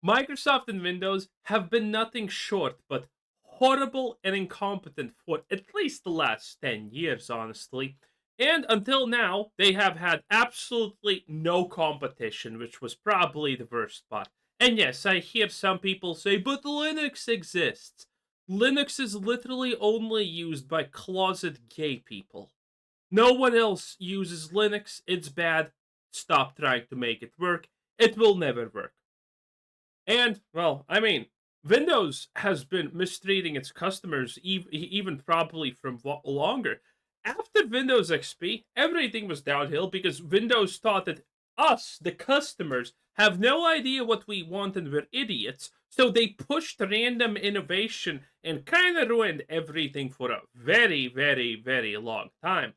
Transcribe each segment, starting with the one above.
Microsoft and Windows have been nothing short but horrible and incompetent for at least the last 10 years, honestly. And until now, they have had absolutely no competition, which was probably the worst part. And yes, I hear some people say, but Linux exists. Linux is literally only used by closet gay people. No one else uses Linux. It's bad. Stop trying to make it work. It will never work. And, well, I mean, Windows has been mistreating its customers even probably from longer. After Windows XP, everything was downhill because Windows thought that us, the customers, have no idea what we want and we're idiots. So they pushed random innovation and kind of ruined everything for a very, very, very long time.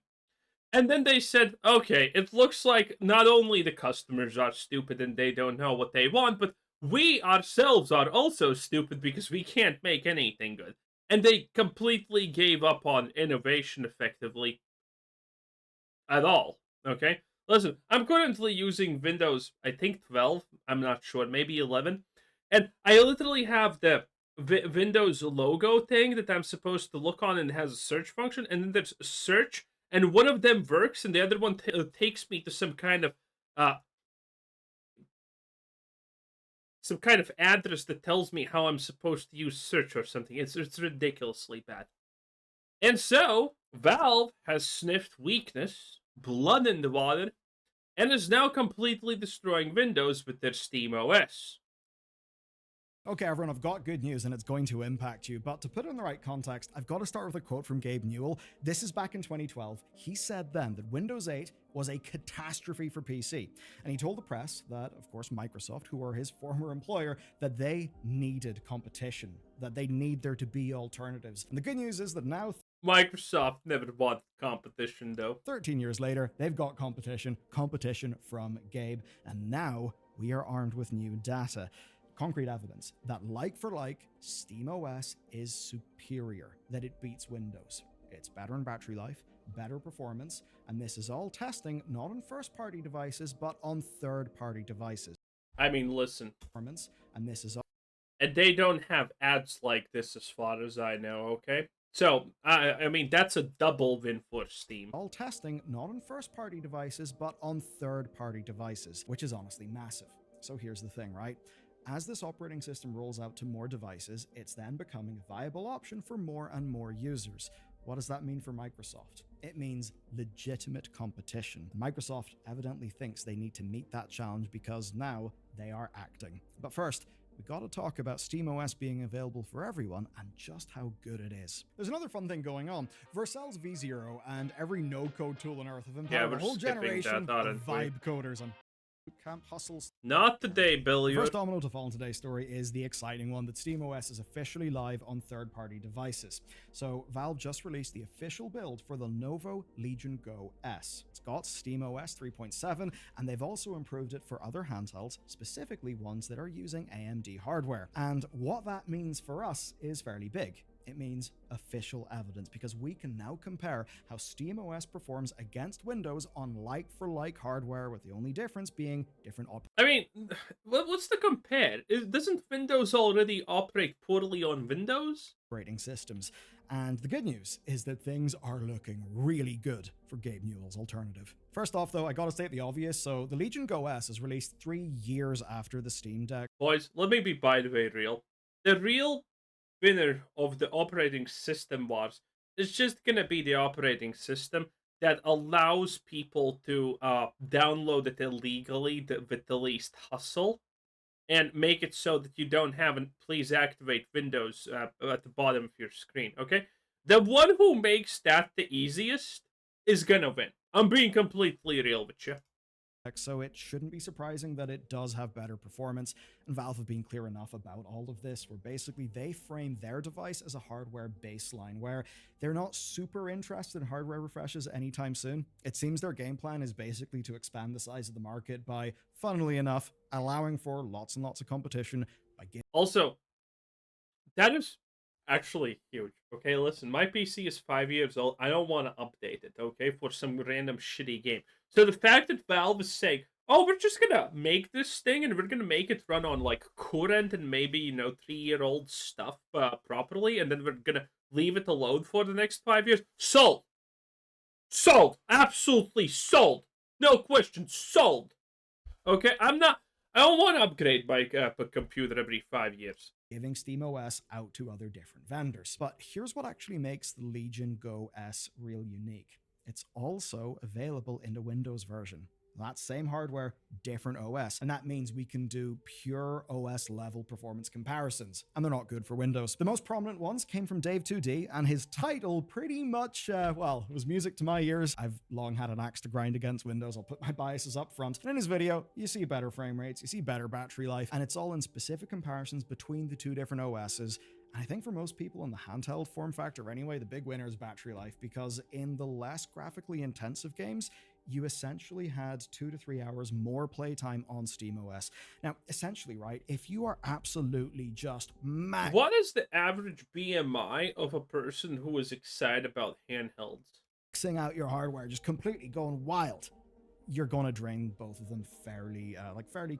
And then they said, okay, it looks like not only the customers are stupid and they don't know what they want, but we ourselves are also stupid because we can't make anything good. And they completely gave up on innovation effectively at all. Okay? Listen, I'm currently using Windows, I think 12, I'm not sure, maybe 11. And I literally have the Windows logo thing that I'm supposed to look on and it has a search function. And then there's search, and one of them works, and the other one takes me to uh, some kind of address that tells me how I'm supposed to use search or something. It's ridiculously bad. And so, Valve has sniffed weakness, blood in the water, and is now completely destroying Windows with their Steam OS. Okay, everyone, I've got good news and it's going to impact you, but to put it in the right context, I've got to start with a quote from Gabe Newell. This is back in 2012. He said then that Windows 8 was a catastrophe for PC. And he told the press that, of course, Microsoft, who were his former employer, that they needed competition, that they need there to be alternatives. And the good news is that now, Microsoft never wanted competition, though. 13 years later, they've got competition from Gabe, and now we are armed with new data. Concrete evidence that, like for like, SteamOS is superior, that it beats Windows. It's better in battery life, better performance, and this is all testing not on first-party devices, but on third-party devices. I mean, listen. And this is all. And they don't have ads like this as far as I know, okay? So, I mean, that's a double win for Steam. All testing not on first-party devices, but on third-party devices, which is honestly massive. So here's the thing, right? As this operating system rolls out to more devices, it's then becoming a viable option for more and more users. What does that mean for Microsoft? It means legitimate competition. Microsoft evidently thinks they need to meet that challenge because now they are acting. But first, we gotta talk about SteamOS being available for everyone and just how good it is. There's another fun thing going on. Vercel's V0 and every no-code tool on Earth have empowered a whole generation of vibe coders and camp hustles. Not today, Billy. The first domino to fall in today's story is the exciting one that SteamOS is officially live on third-party devices. So Valve just released the official build for the Lenovo Legion Go S. It's got SteamOS 3.7, and they've also improved it for other handhelds, specifically ones that are using AMD hardware. And what that means for us is fairly big. It means official evidence, because we can now compare how SteamOS performs against Windows on like-for-like hardware, with the only difference being different I mean, what's the compare? Doesn't Windows already operate poorly on Windows? Operating systems. And the good news is that things are looking really good for Gabe Newell's alternative. First off, though, I gotta state the obvious, so the Legion Go S is released 3 years after the Steam Deck. Boys, let me be by the way real. The real winner of the operating system wars is just gonna be the operating system that allows people to download it illegally with the least hustle, and make it so that you don't have an please activate Windows at the bottom of your screen, okay? The one who makes that the easiest is gonna win. I'm being completely real with you. So it shouldn't be surprising that it does have better performance, and Valve have been clear enough about all of this, where basically they frame their device as a hardware baseline, where they're not super interested in hardware refreshes anytime soon. It seems their game plan is basically to expand the size of the market by, funnily enough, allowing for lots and lots of competition. Also, that is actually huge. Okay, listen, my PC is 5 years old. I don't want to update it, okay, for some random shitty game. So the fact that Valve is saying, oh, we're just gonna make this thing and we're gonna make it run on like current and maybe 3-year-old stuff properly, and then we're gonna leave it alone for the next 5 years. Sold, sold, absolutely sold. No question, sold. Okay, I'm not. I don't want to upgrade my computer every 5 years. giving SteamOS out to other different vendors. But here's what actually makes the Legion Go S real unique. It's also available in the Windows version. That same hardware, different OS. And that means we can do pure OS level performance comparisons. And they're not good for Windows. The most prominent ones came from Dave2D, and his title pretty much, well, was music to my ears. I've long had an axe to grind against Windows. I'll put my biases up front. And in his video, you see better frame rates, you see better battery life, and it's all in specific comparisons between the two different OSs. And I think for most people in the handheld form factor anyway, the big winner is battery life, because in the less graphically intensive games, you essentially had 2 to 3 hours more playtime on SteamOS. Now, essentially, right, if you are absolutely just mad. What is the average BMI of a person who is excited about handhelds? Maxing out your hardware, just completely going wild, you're going to drain both of them fairly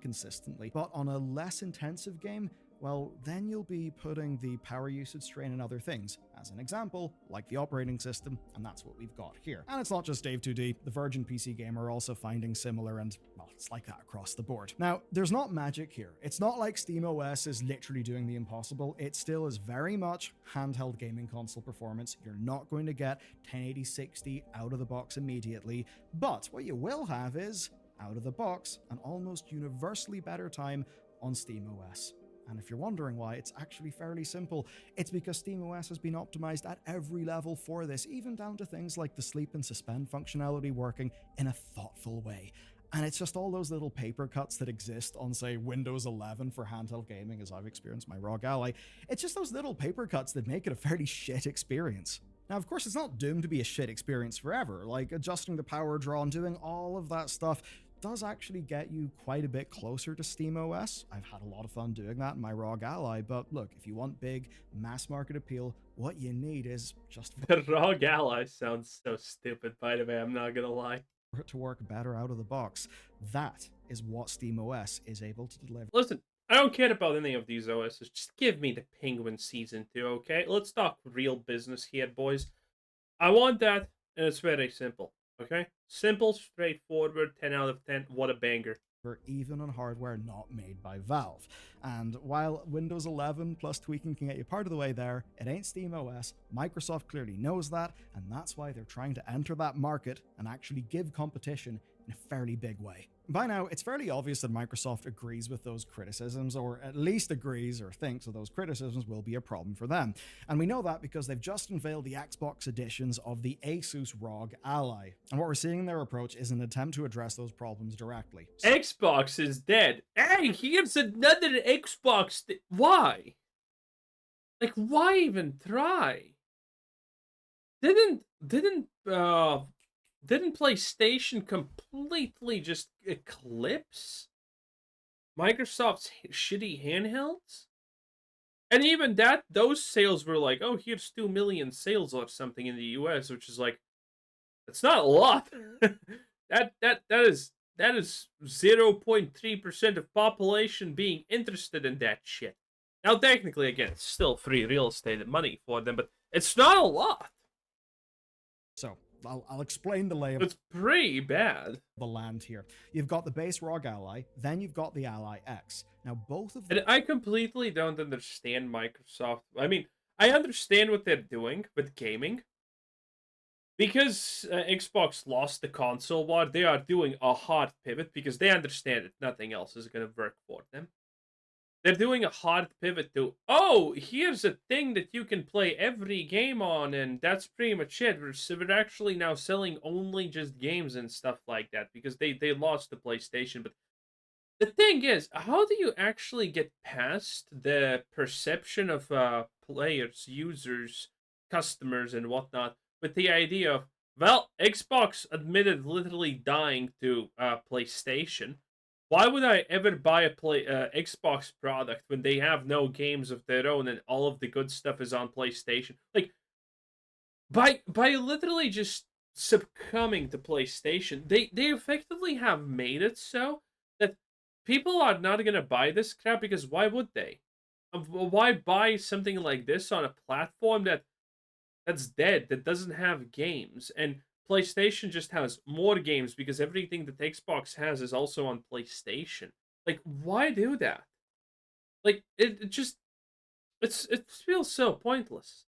consistently. But on a less intensive game, well, then you'll be putting the power usage strain in other things. As an example, like the operating system, and that's what we've got here. And it's not just Dave2D, the Virgin PC Gamer are also finding similar, and well, it's like that across the board. Now, there's not magic here. It's not like SteamOS is literally doing the impossible. It still is very much handheld gaming console performance. You're not going to get 1080-60 out of the box immediately, but what you will have is, out of the box, an almost universally better time on SteamOS. And if you're wondering why, it's actually fairly simple. It's because SteamOS has been optimized at every level for this, even down to things like the sleep and suspend functionality working in a thoughtful way. And it's just all those little paper cuts that exist on, say, Windows 11 for handheld gaming, as I've experienced my ROG Ally. It's just those little paper cuts that make it a fairly shit experience. Now, of course, it's not doomed to be a shit experience forever. Like, adjusting the power draw and doing all of that stuff does actually get you quite a bit closer to SteamOS. I've had a lot of fun doing that in my ROG Ally, but look, if you want big mass market appeal, what you need is just The ROG Ally sounds so stupid, by the way, I'm not gonna lie. for it to work better out of the box. That is what SteamOS is able to deliver. Listen, I don't care about any of these OSs. Just give me the Penguin Season 2, okay? Let's talk real business here, boys. I want that, and it's very simple, okay? Simple, straightforward, 10 out of 10. What a banger. Even on hardware not made by Valve. And while Windows 11 plus tweaking can get you part of the way there, it ain't SteamOS. Microsoft clearly knows that, and that's why they're trying to enter that market and actually give competition in a fairly big way. By now, it's fairly obvious that Microsoft agrees with those criticisms, or at least agrees or thinks that those criticisms will be a problem for them. And we know that because they've just unveiled the Xbox editions of the Asus ROG Ally. And what we're seeing in their approach is an attempt to address those problems directly. Xbox is dead. Hey, here's another Xbox. Why? Like, why even try? Didn't PlayStation completely just eclipse Microsoft's shitty handhelds? And even that, those sales were like, oh, here's 2 million sales or something in the US, which is like, that's not a lot. that is 0.3% of population being interested in that shit. Now, technically, again, it's still free real estate and money for them, but it's not a lot. So, I'll explain the layout. It's pretty bad. The land here. You've got the base ROG Ally, then you've got the Ally X. Now, both of them. And I completely don't understand Microsoft. I mean, I understand what they're doing with gaming. Because Xbox lost the console war, they are doing a hard pivot because they understand that nothing else is going to work for them. They're doing a hard pivot to, oh, here's a thing that you can play every game on, and that's pretty much it. We're actually now selling only just games and stuff like that because they lost the PlayStation. But the thing is, how do you actually get past the perception of players, users, customers, and whatnot with the idea of, well, Xbox admitted literally dying to PlayStation. Why would I ever buy a Xbox product when they have no games of their own and all of the good stuff is on PlayStation? Like, by literally just succumbing to PlayStation. They effectively have made it so that people are not gonna buy this crap because why would they? Why buy something like this on a platform that's dead, that doesn't have games? And PlayStation just has more games because everything that Xbox has is also on PlayStation. Like, why do that? Like, it just it feels so pointless.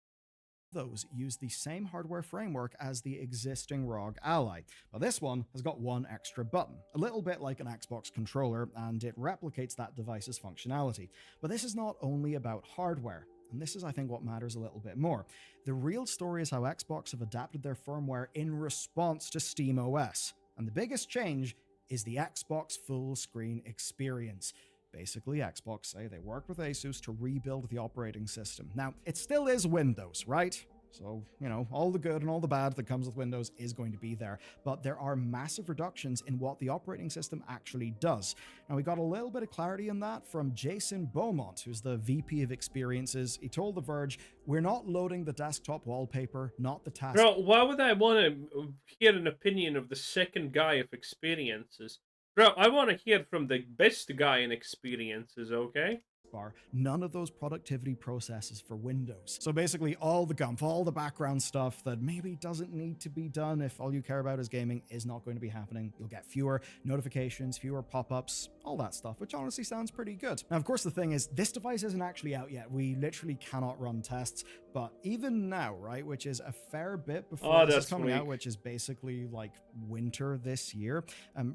Those use the same hardware framework as the existing ROG Ally, but this one has got one extra button, a little bit like an Xbox controller, and it replicates that device's functionality. But this is not only about hardware, and this is, I think, what matters a little bit more. The real story is how Xbox have adapted their firmware in response to SteamOS, and the biggest change is the Xbox full screen experience. Basically, Xbox say they worked with Asus to rebuild the operating system. Now, it still is Windows, right? So, all the good and all the bad that comes with Windows is going to be there, but there are massive reductions in what the operating system actually does. Now, we got a little bit of clarity in that from Jason Beaumont, who's the VP of Experiences. He told The Verge, "We're not loading the desktop wallpaper, not the task." Bro, why would I want to hear an opinion of the second guy of experiences? Bro, I want to hear from the best guy in experiences, okay? Bar, none of those productivity processes for Windows. So basically all the gumph, all the background stuff that maybe doesn't need to be done if all you care about is gaming is not going to be happening. You'll get fewer notifications, fewer pop-ups, all that stuff, which honestly sounds pretty good. Now, of course, the thing is, this device isn't actually out yet. We literally cannot run tests, but even now, right, which is a fair bit before this is coming out, which is basically like winter this year,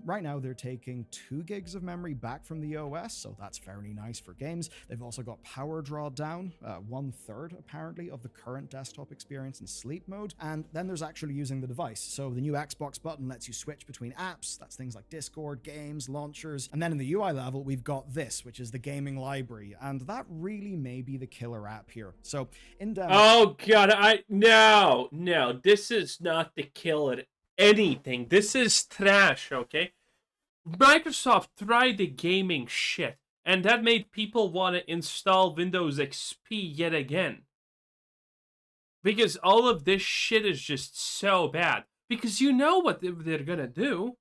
right now they're taking 2 gigs of memory back from the OS, so that's fairly nice for games. They've also got power draw down, 1/3 apparently of the current desktop experience in sleep mode, and then there's actually using the device. So the new Xbox button lets you switch between apps, that's things like Discord, games, launchers, and then in the UI level, we've got this, which is the gaming library, and that really may be the killer app here. So in demo— Oh god, no, this is not the killer anything. This is trash, okay? Microsoft tried the gaming shit, and that made people want to install Windows XP yet again. Because all of this shit is just so bad. Because you know what they're gonna do.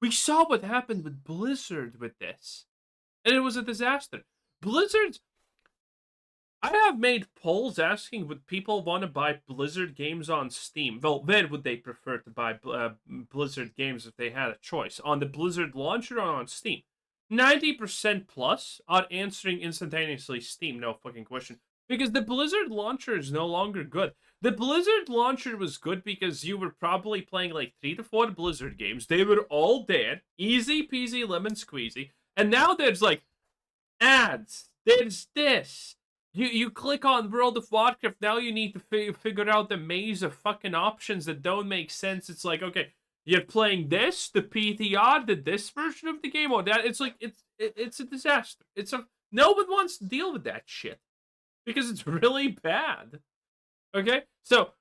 We saw what happened with Blizzard with this. And it was a disaster. Blizzard's... I have made polls asking would people want to buy Blizzard games on Steam. Well, where would they prefer to buy Blizzard games if they had a choice? On the Blizzard launcher or on Steam? 90% plus are answering instantaneously Steam, no fucking question. Because the Blizzard launcher is no longer good. The Blizzard launcher was good because you were probably playing like 3 to 4 Blizzard games. They were all dead. Easy peasy lemon squeezy. And now there's like ads. There's this. You click on World of Warcraft, now you need to figure out the maze of fucking options that don't make sense. It's like, okay, you're playing this, the PTR, this version of the game, or that. It's like, it's a disaster. No one wants to deal with that shit. Because it's really bad. Okay? So,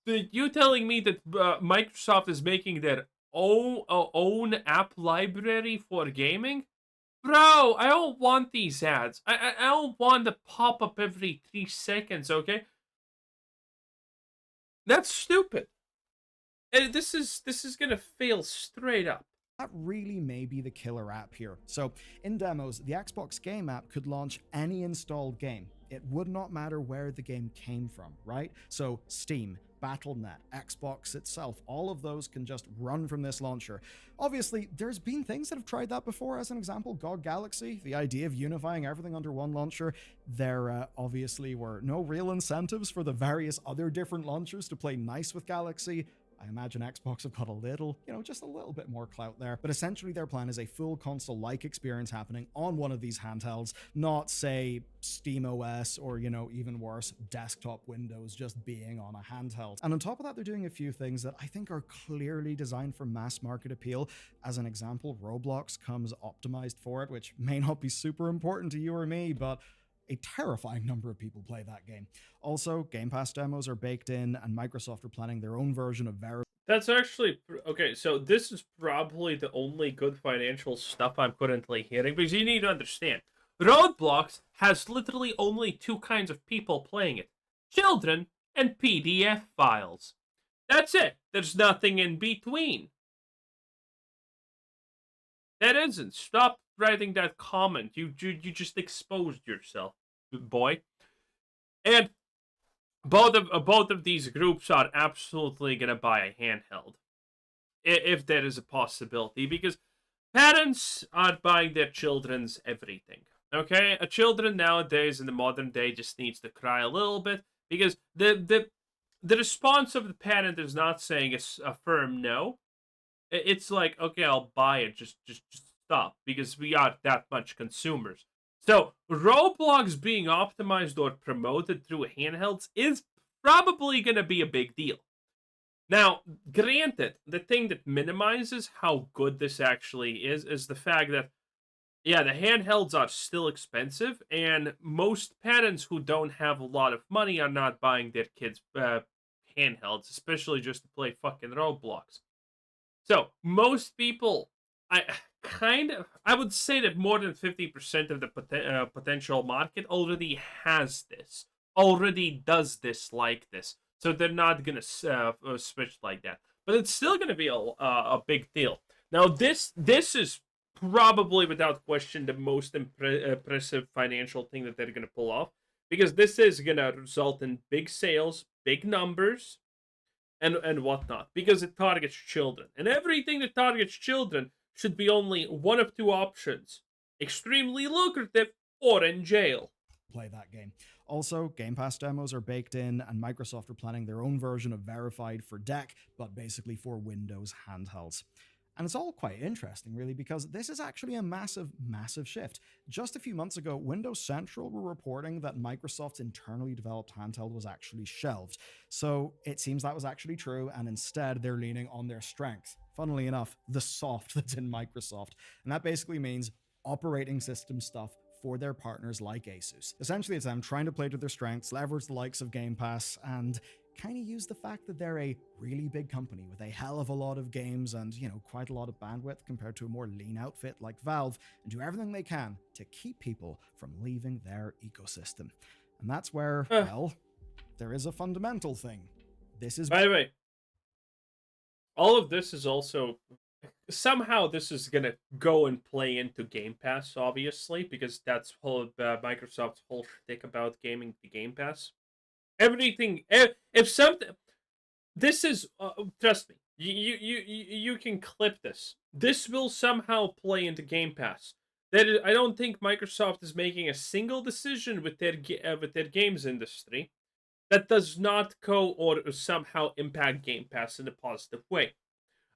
you telling me that Microsoft is making their own app library for gaming? Bro, I don't want these ads. I don't want to pop up every 3 seconds, okay? That's stupid. And this is gonna fail straight up. That really may be the killer app here. So, in demos, the Xbox Game app could launch any installed game. It would not matter where the game came from, right? So, Steam, Battle.net, Xbox itself, all of those can just run from this launcher. Obviously, there's been things that have tried that before. As an example, GOG Galaxy, the idea of unifying everything under one launcher. There obviously were no real incentives for the various other different launchers to play nice with Galaxy. I imagine Xbox have got a little, just a little bit more clout there. But essentially their plan is a full console-like experience happening on one of these handhelds, not, say, SteamOS or, even worse, desktop Windows just being on a handheld. And on top of that, they're doing a few things that I think are clearly designed for mass market appeal. As an example, Roblox comes optimized for it, which may not be super important to you or me, but a terrifying number of people play that game. Also, Game Pass demos are baked in, and Microsoft are planning their own version of Verified. That's actually... Okay, so this is probably the only good financial stuff I'm currently hearing, because you need to understand, Roblox has literally only 2 kinds of people playing it. Children and PDF files. That's it. There's nothing in between. That isn't. Stop writing that comment. You just exposed yourself, boy. And both of these groups are absolutely gonna buy a handheld if there is a possibility, because parents are buying their children's everything. Okay, a children nowadays in the modern day just needs to cry a little bit because the response of the parent is not saying a firm no. It's like, okay, I'll buy it. Just stop, because we are that much consumers. So Roblox being optimized or promoted through handhelds is probably going to be a big deal. Now, granted, the thing that minimizes how good this actually is the fact that, yeah, the handhelds are still expensive, and most parents who don't have a lot of money are not buying their kids handhelds, especially just to play fucking Roblox. So most people, I would say that more than 50% of the potential market already has this, already does this like this. So they're not gonna switch like that, but it's still gonna be a big deal. Now this is probably without question the most impressive financial thing that they're gonna pull off, because this is gonna result in big sales, big numbers, and whatnot, because it targets children, and everything that targets children should be only one of two options: extremely lucrative or in jail. Play that game. Also, Game Pass demos are baked in, and Microsoft are planning their own version of Verified for Deck, but basically for Windows handhelds. And it's all quite interesting, really, because this is actually a massive, massive shift. Just a few months ago, Windows Central were reporting that Microsoft's internally developed handheld was actually shelved. So it seems that was actually true, and instead they're leaning on their strength. Funnily enough, the soft that's in Microsoft. And that basically means operating system stuff for their partners like Asus. Essentially, it's them trying to play to their strengths, leverage the likes of Game Pass, and kind of use the fact that they're a really big company with a hell of a lot of games and, quite a lot of bandwidth compared to a more lean outfit like Valve, and do everything they can to keep people from leaving their ecosystem. And that's where, well, there is a fundamental thing. This is. By the way, all of this is also, somehow this is gonna go and play into Game Pass, obviously, because that's whole Microsoft's whole shtick about gaming the Game Pass. Everything, if something, this is trust me, you can clip this. This will somehow play into Game Pass. I don't think Microsoft is making a single decision with their games industry that does not go or somehow impact Game Pass in a positive way.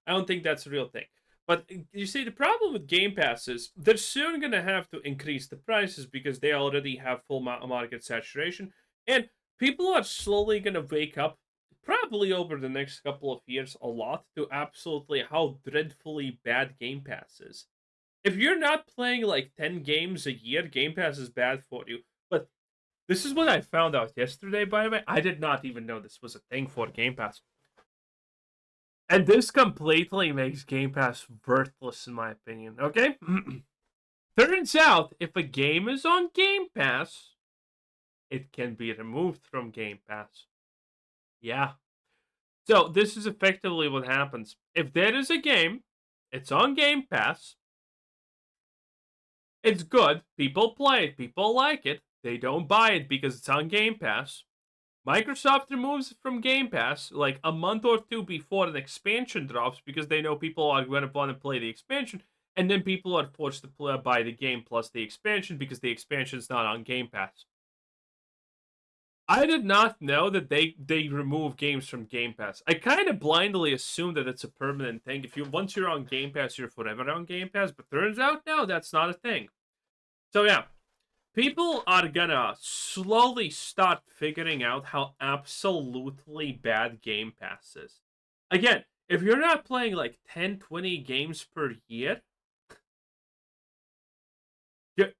I don't think that's a real thing. But you see, the problem with Game Pass is they're soon going to have to increase the prices because they already have full market saturation. And people are slowly going to wake up, probably over the next couple of years, a lot to absolutely how dreadfully bad Game Pass is. If you're not playing like 10 games a year, Game Pass is bad for you. But this is what I found out yesterday, by the way. I did not even know this was a thing for Game Pass. And this completely makes Game Pass worthless, in my opinion, okay? Turns out, if a game is on Game Pass, it can be removed from Game Pass. Yeah. So, this is effectively what happens. If there is a game, it's on Game Pass, it's good, people play it, people like it, they don't buy it because it's on Game Pass. Microsoft removes it from Game Pass like a month or two before an expansion drops because they know people are going to want to play the expansion, and then people are forced to buy the game plus the expansion because the expansion's not on Game Pass. I did not know that they remove games from Game Pass. I kind of blindly assumed that it's a permanent thing. If you once you're on Game Pass, you're forever on Game Pass, but turns out no, that's not a thing. So yeah, people are gonna slowly start figuring out how absolutely bad Game Pass is. Again, if you're not playing like 10, 20 games per year,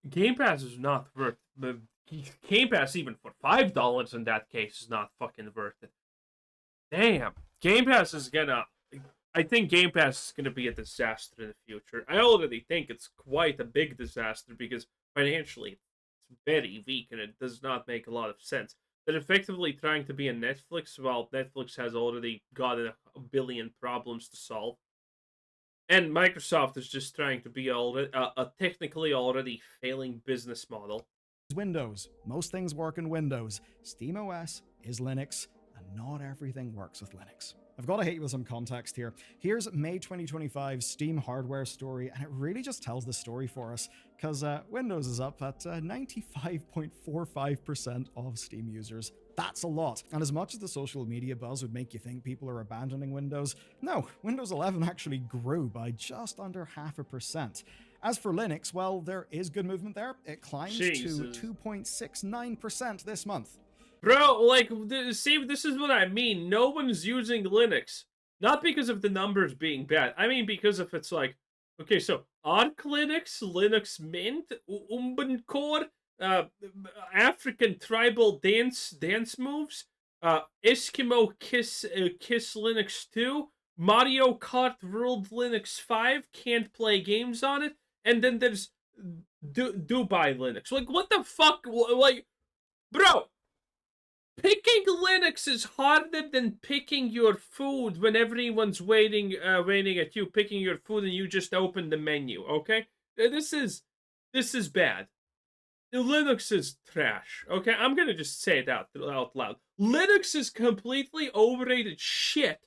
Game Pass is not worth the Game Pass, even for $5 in that case, is not fucking worth it. Damn. Game Pass is gonna I think Game Pass is gonna be a disaster in the future. I already think it's quite a big disaster because financially very weak and it does not make a lot of sense. They're effectively trying to be a Netflix, while Netflix has already got a billion problems to solve. And Microsoft is just trying to be a technically already failing business model. Windows. Most things work in Windows. SteamOS is Linux, and not everything works with Linux. I've got to hit you with some context here. Here's May 2025 Steam hardware story, and it really just tells the story for us, because Windows is up at 95.45% of Steam users. That's a lot. And as much as the social media buzz would make you think people are abandoning Windows, no, Windows 11 actually grew by just under 0.5%. As for Linux, well, there is good movement there. It climbs Jesus. to 2.69% this month. Bro, like, see, this is what I mean. No one's using Linux. Not because of the numbers being bad. I mean, because if it's like, okay, so Arch Linux, Linux Mint, Ubuntu Core, African tribal dance moves, Eskimo Kiss Linux 2, Mario Kart World Linux 5, can't play games on it, and then there's Dubai Linux. Like, what the fuck? Like, bro, picking Linux is harder than picking your food when everyone's waiting at you, picking your food, and you just open the menu, okay? This is bad. Linux is trash, okay? I'm gonna just say it out loud. Linux is completely overrated shit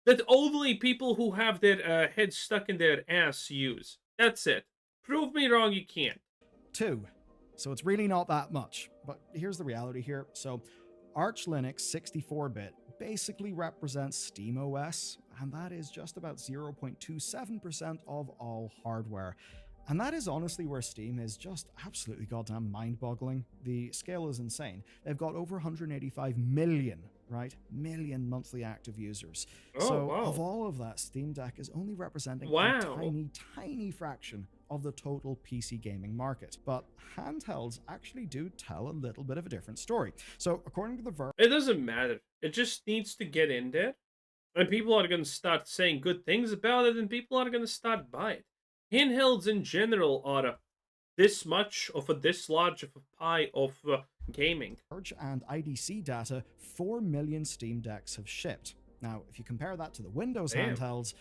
that only people who have their head stuck in their ass use. That's it. Prove me wrong, you can't. 2. So it's really not that much. But here's the reality here. So Arch Linux 64-bit basically represents SteamOS, and that is just about 0.27% of all hardware. And that is honestly where Steam is just absolutely goddamn mind-boggling. The scale is insane. They've got over 185 million, right? Million monthly active users. Oh, so wow. of all of that, Steam Deck is only representing Wow. a tiny, tiny fraction of the total PC gaming market. But handhelds actually do tell a little bit of a different story. So according to the Verge, It doesn't matter. It just needs to get in there. And people are going to start saying good things about it, and people are going to start buying it. Handhelds in general are this much of a this large of a pie of gaming. and IDC data, 4 million Steam Decks have shipped. Now, if you compare that to the Windows Damn. handhelds,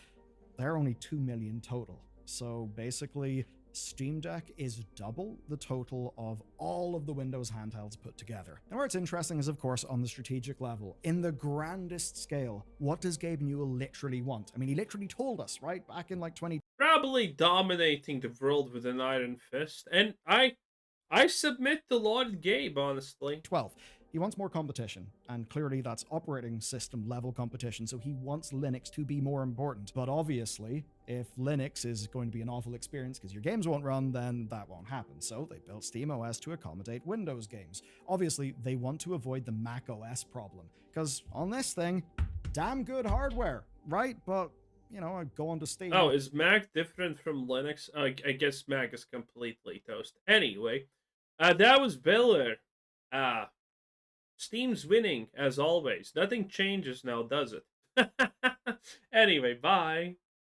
they're only 2 million total. So basically, Steam Deck is double the total of all of the Windows handhelds put together. And where it's interesting is, of course, on the strategic level. In the grandest scale, what does Gabe Newell literally want? I mean, he literally told us, right, back in like 20... Probably dominating the world with an iron fist. And I submit to Lord Gabe, honestly. 12. He wants more competition, and clearly that's operating system level competition, so he wants Linux to be more important. But obviously, if Linux is going to be an awful experience because your games won't run, then that won't happen. So they built SteamOS to accommodate Windows games. Obviously, they want to avoid the Mac OS problem, because on this thing, damn good hardware, right? But you know, I go on to Steam. Oh, is Mac different from Linux? I guess Mac is completely toast. Anyway, that was Biller. Steam's winning, as always. Nothing changes now, does it? Anyway, bye.